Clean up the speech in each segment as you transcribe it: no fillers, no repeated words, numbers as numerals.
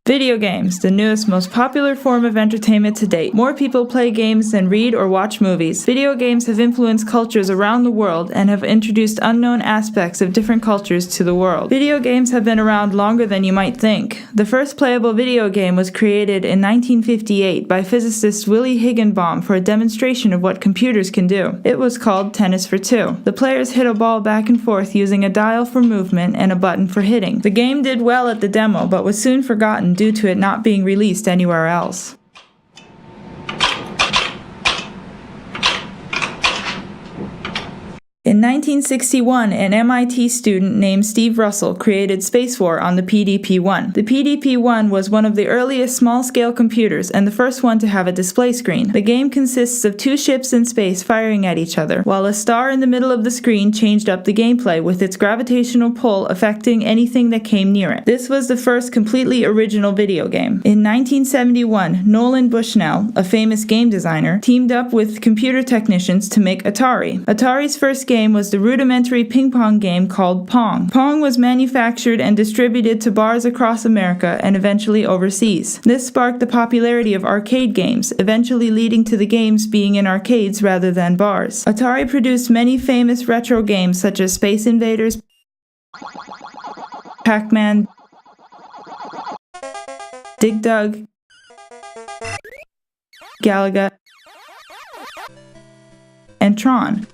Video games, the newest, most popular form of entertainment to date. More people play games than read or watch movies. Video games have influenced cultures around the world and have introduced unknown aspects of different cultures to the world. Video games have been around longer than you might think. The first playable video game was created in 1958 by physicist Willy Higginbotham for a demonstration of what computers can do. It was called Tennis for Two. The players hit a ball back and forth using a dial for movement and a button for hitting. The game did well at the demo, but was soon forgotten due to it not being released anywhere else. In 1961, an MIT student named Steve Russell created Space War on the PDP-1. The PDP-1 was one of the earliest small-scale computers and the first one to have a display screen. The game consists of two ships in space firing at each other, while a star in the middle of the screen changed up the gameplay with its gravitational pull affecting anything that came near it. This was the first completely original video game. In 1971, Nolan Bushnell, a famous game designer, teamed up with computer technicians to make Atari. Atari's first game was the rudimentary ping-pong game called Pong. Pong was manufactured and distributed to bars across America and eventually overseas. This sparked the popularity of arcade games, eventually leading to the games being in arcades rather than bars. Atari produced many famous retro games such as Space Invaders, Pac-Man, Dig Dug, Galaga, and Tron.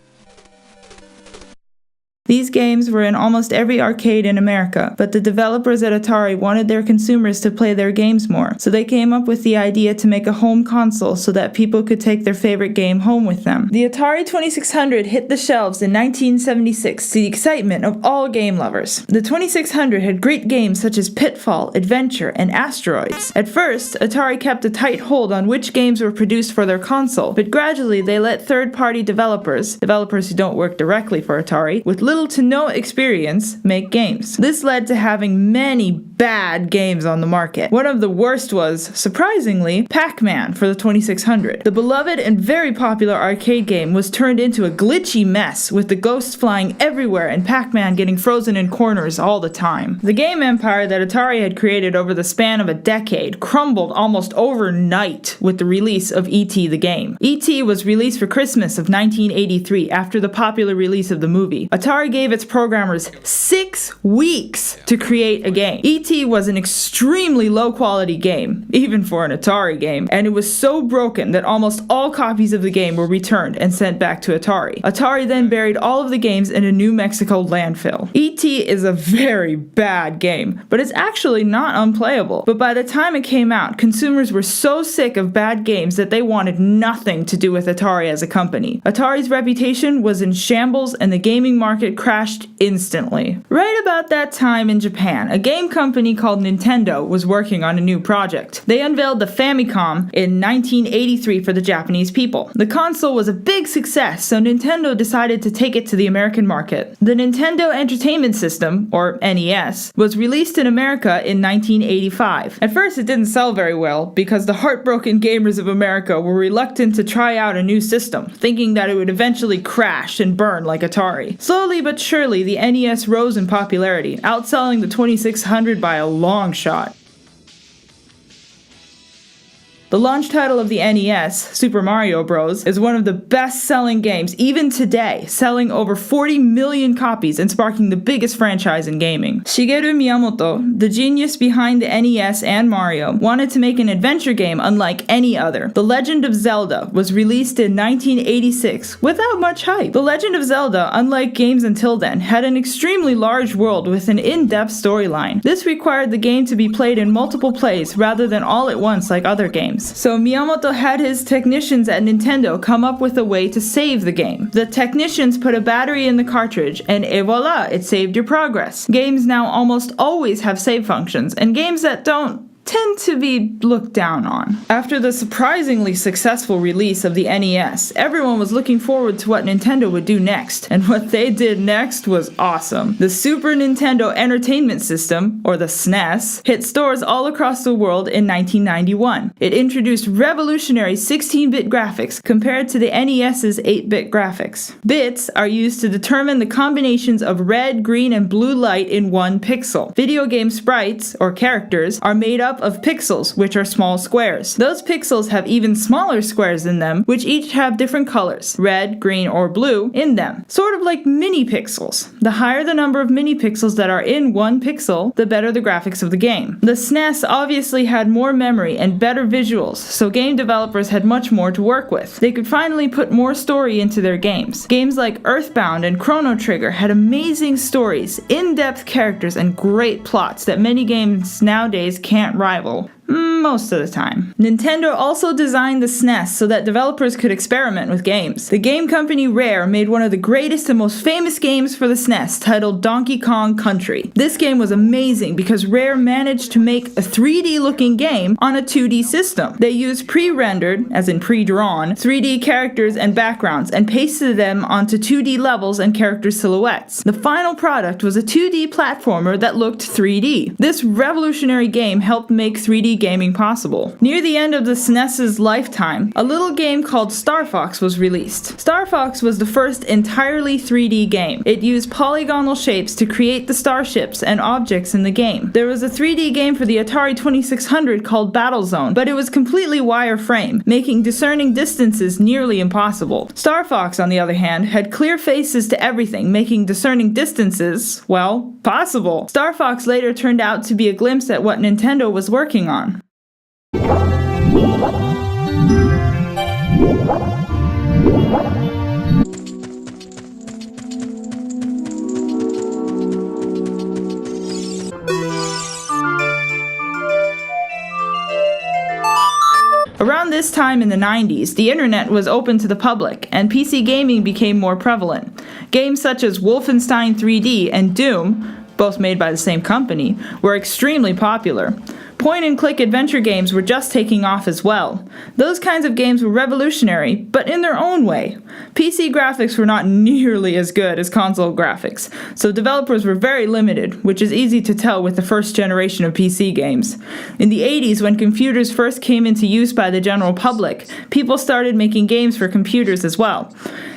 These games were in almost every arcade in America, but the developers at Atari wanted their consumers to play their games more, so they came up with the idea to make a home console so that people could take their favorite game home with them. The Atari 2600 hit the shelves in 1976 to the excitement of all game lovers. The 2600 had great games such as Pitfall, Adventure, and Asteroids. At first, Atari kept a tight hold on which games were produced for their console, but gradually they let third-party developers who don't work directly for Atari, with little to no experience, make games. This led to having many bad games on the market. One of the worst was, surprisingly, Pac-Man for the 2600. The beloved and very popular arcade game was turned into a glitchy mess, with the ghosts flying everywhere and Pac-Man getting frozen in corners all the time. The game empire that Atari had created over the span of a decade crumbled almost overnight with the release of E.T. the game. E.T. was released for Christmas of 1983 after the popular release of the movie. Atari gave its programmers 6 weeks to create a game. E.T. was an extremely low-quality game, even for an Atari game, and it was so broken that almost all copies of the game were returned and sent back to Atari. Atari then buried all of the games in a New Mexico landfill. E.T. is a very bad game, but it's actually not unplayable. But by the time it came out, consumers were so sick of bad games that they wanted nothing to do with Atari as a company. Atari's reputation was in shambles and the gaming market crashed instantly. Right about that time in Japan, a game company called Nintendo was working on a new project. They unveiled the Famicom in 1983 for the Japanese people. The console was a big success, so Nintendo decided to take it to the American market. The Nintendo Entertainment System, or NES, was released in America in 1985. At first it didn't sell very well because the heartbroken gamers of America were reluctant to try out a new system, thinking that it would eventually crash and burn like Atari. Slowly but surely, the NES rose in popularity, outselling the 2600 by a long shot. The launch title of the NES, Super Mario Bros., is one of the best-selling games even today, selling over 40 million copies and sparking the biggest franchise in gaming. Shigeru Miyamoto, the genius behind the NES and Mario, wanted to make an adventure game unlike any other. The Legend of Zelda was released in 1986 without much hype. The Legend of Zelda, unlike games until then, had an extremely large world with an in-depth storyline. This required the game to be played in multiple plays rather than all at once like other games. So Miyamoto had his technicians at Nintendo come up with a way to save the game. The technicians put a battery in the cartridge and et voila, it saved your progress. Games now almost always have save functions, and games that don't tend to be looked down on. After the surprisingly successful release of the NES, everyone was looking forward to what Nintendo would do next, and what they did next was awesome. The Super Nintendo Entertainment System, or the SNES, hit stores all across the world in 1991. It introduced revolutionary 16-bit graphics compared to the NES's 8-bit graphics. Bits are used to determine the combinations of red, green, and blue light in one pixel. Video game sprites, or characters, are made up of pixels, which are small squares. Those pixels have even smaller squares in them, which each have different colors, red, green, or blue, in them. Sort of like mini pixels. The higher the number of mini pixels that are in one pixel, the better the graphics of the game. The SNES obviously had more memory and better visuals, so game developers had much more to work with. They could finally put more story into their games. Games like Earthbound and Chrono Trigger had amazing stories, in-depth characters, and great plots that many games nowadays can't rival. Most of the time. Nintendo also designed the SNES so that developers could experiment with games. The game company Rare made one of the greatest and most famous games for the SNES, titled Donkey Kong Country. This game was amazing because Rare managed to make a 3D looking game on a 2D system. They used pre-rendered, as in pre-drawn, 3D characters and backgrounds and pasted them onto 2D levels and character silhouettes. The final product was a 2D platformer that looked 3D. This revolutionary game helped make 3D gaming possible. Near the end of the SNES's lifetime, a little game called Star Fox was released. Star Fox was the first entirely 3D game. It used polygonal shapes to create the starships and objects in the game. There was a 3D game for the Atari 2600 called Battlezone, but it was completely wireframe, making discerning distances nearly impossible. Star Fox, on the other hand, had clear faces to everything, making discerning distances, well, possible. Star Fox later turned out to be a glimpse at what Nintendo was working on. Around this time in the 90s, the internet was open to the public, and PC gaming became more prevalent. Games such as Wolfenstein 3D and Doom, both made by the same company, were extremely popular. Point-and-click adventure games were just taking off as well. Those kinds of games were revolutionary, but in their own way. PC graphics were not nearly as good as console graphics, so developers were very limited, which is easy to tell with the first generation of PC games. In the 80s, when computers first came into use by the general public, people started making games for computers as well.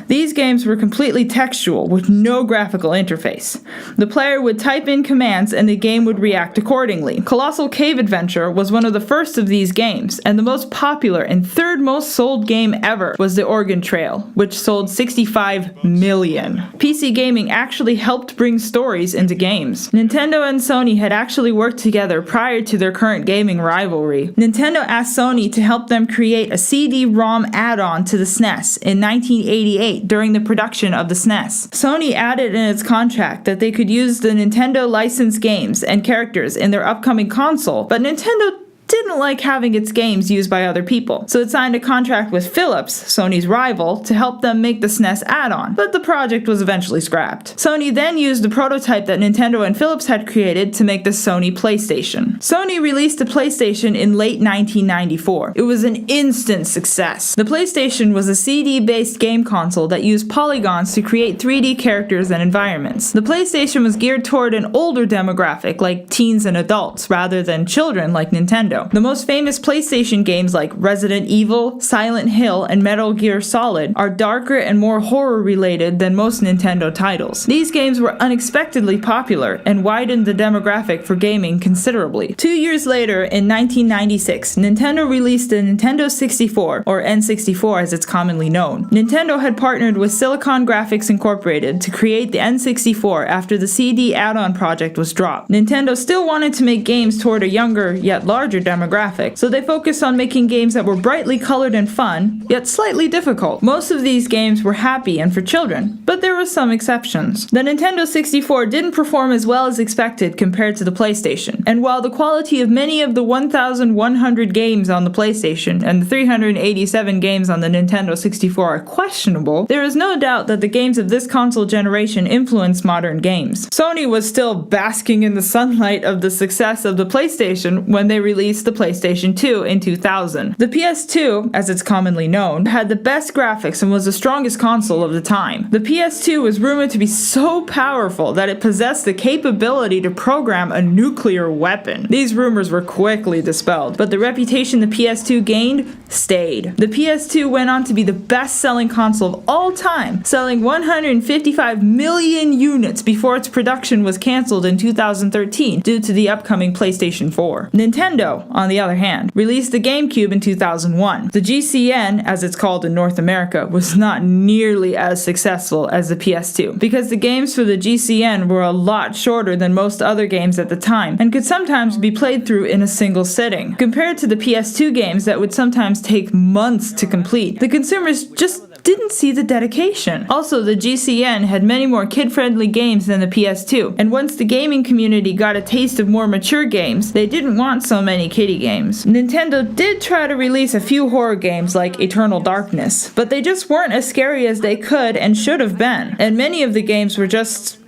These games were completely textual, with no graphical interface. The player would type in commands and the game would react accordingly. Colossal Cave Adventure was one of the first of these games, and the most popular and third most sold game ever was The Oregon Trail, which sold 65 million. PC gaming actually helped bring stories into games. Nintendo and Sony had actually worked together prior to their current gaming rivalry. Nintendo asked Sony to help them create a CD-ROM add-on to the SNES in 1988 during the production of the SNES. Sony added in its contract that they could use the Nintendo licensed games and characters in their upcoming console, but Nintendo didn't like having its games used by other people, so it signed a contract with Philips, Sony's rival, to help them make the SNES add-on, but the project was eventually scrapped. Sony then used the prototype that Nintendo and Philips had created to make the Sony PlayStation. Sony released the PlayStation in late 1994. It was an instant success. The PlayStation was a CD-based game console that used polygons to create 3D characters and environments. The PlayStation was geared toward an older demographic, like teens and adults, rather than children like Nintendo. The most famous PlayStation games like Resident Evil, Silent Hill, and Metal Gear Solid are darker and more horror-related than most Nintendo titles. These games were unexpectedly popular and widened the demographic for gaming considerably. 2 years later, in 1996, Nintendo released the Nintendo 64, or N64 as it's commonly known. Nintendo had partnered with Silicon Graphics Incorporated to create the N64 after the CD add-on project was dropped. Nintendo still wanted to make games toward a younger, yet larger demographic, so they focused on making games that were brightly colored and fun, yet slightly difficult. Most of these games were happy and for children, but there were some exceptions. The Nintendo 64 didn't perform as well as expected compared to the PlayStation, and while the quality of many of the 1,100 games on the PlayStation and the 387 games on the Nintendo 64 are questionable, there is no doubt that the games of this console generation influenced modern games. Sony was still basking in the sunlight of the success of the PlayStation when they released the PlayStation 2 in 2000. The PS2, as it's commonly known, had the best graphics and was the strongest console of the time. The PS2 was rumored to be so powerful that it possessed the capability to program a nuclear weapon. These rumors were quickly dispelled, but the reputation the PS2 gained stayed. The PS2 went on to be the best-selling console of all time, selling 155 million units before its production was cancelled in 2013 due to the upcoming PlayStation 4. Nintendo, on the other hand, released the GameCube in 2001. The GCN, as it's called in North America, was not nearly as successful as the PS2, because the games for the GCN were a lot shorter than most other games at the time, and could sometimes be played through in a single sitting. Compared to the PS2 games that would sometimes take months to complete, the consumers just didn't see the dedication. Also, the GCN had many more kid-friendly games than the PS2, and once the gaming community got a taste of more mature games, they didn't want so many kiddie games. Nintendo did try to release a few horror games like Eternal Darkness, but they just weren't as scary as they could and should have been, and many of the games were just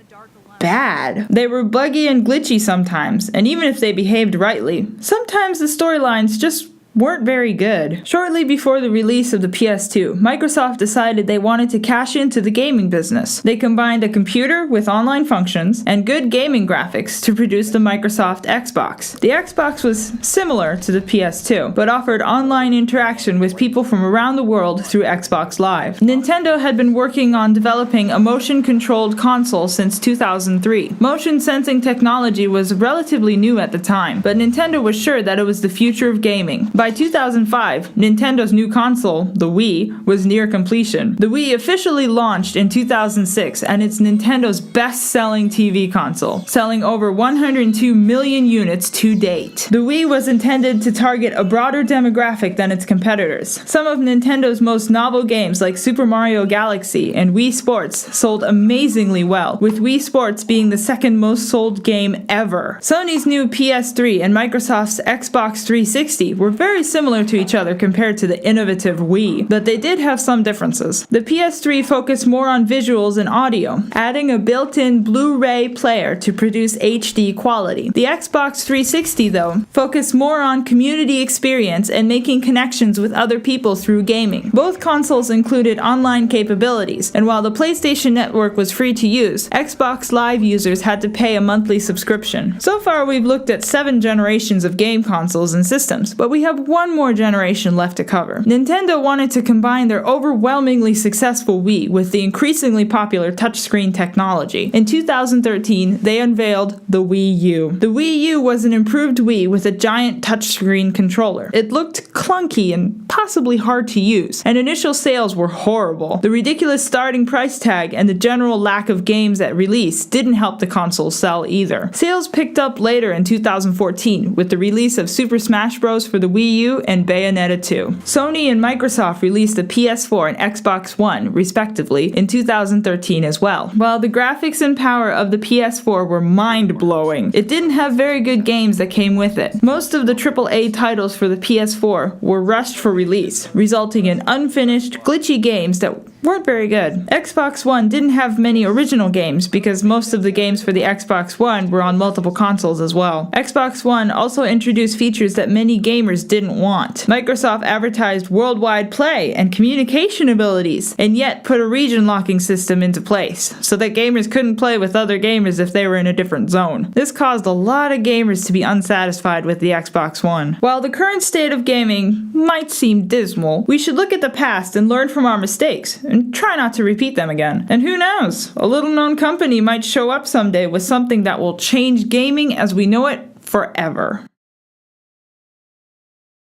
bad. They were buggy and glitchy sometimes, and even if they behaved rightly, sometimes the storylines just weren't very good. Shortly before the release of the PS2, Microsoft decided they wanted to cash into the gaming business. They combined a computer with online functions and good gaming graphics to produce the Microsoft Xbox. The Xbox was similar to the PS2, but offered online interaction with people from around the world through Xbox Live. Nintendo had been working on developing a motion-controlled console since 2003. Motion sensing technology was relatively new at the time, but Nintendo was sure that it was the future of gaming. By 2005, Nintendo's new console, the Wii, was near completion. The Wii officially launched in 2006, and it's Nintendo's best-selling TV console, selling over 102 million units to date. The Wii was intended to target a broader demographic than its competitors. Some of Nintendo's most novel games like Super Mario Galaxy and Wii Sports sold amazingly well, with Wii Sports being the second most sold game ever. Sony's new PS3 and Microsoft's Xbox 360 were very similar to each other compared to the innovative Wii, but they did have some differences. The PS3 focused more on visuals and audio, adding a built-in Blu-ray player to produce HD quality. The Xbox 360, though, focused more on community experience and making connections with other people through gaming. Both consoles included online capabilities, and while the PlayStation Network was free to use, Xbox Live users had to pay a monthly subscription. So far, we've looked at 7 generations of game consoles and systems, but we have one more generation left to cover. Nintendo wanted to combine their overwhelmingly successful Wii with the increasingly popular touchscreen technology. In 2013, they unveiled the Wii U. The Wii U was an improved Wii with a giant touchscreen controller. It looked clunky and possibly hard to use, and initial sales were horrible. The ridiculous starting price tag and the general lack of games at release didn't help the console sell either. Sales picked up later in 2014 with the release of Super Smash Bros. For the Wii U and Bayonetta 2. Sony and Microsoft released the PS4 and Xbox One, respectively, in 2013 as well. While the graphics and power of the PS4 were mind-blowing, it didn't have very good games that came with it. Most of the AAA titles for the PS4 were rushed for release, resulting in unfinished, glitchy games that weren't very good. Xbox One didn't have many original games because most of the games for the Xbox One were on multiple consoles as well. Xbox One also introduced features that many gamers didn't want. Microsoft advertised worldwide play and communication abilities, and yet put a region locking system into place, so that gamers couldn't play with other gamers if they were in a different zone. This caused a lot of gamers to be unsatisfied with the Xbox One. While the current state of gaming might seem dismal, we should look at the past and learn from our mistakes, and try not to repeat them again. And who knows, a little-known company might show up someday with something that will change gaming as we know it forever.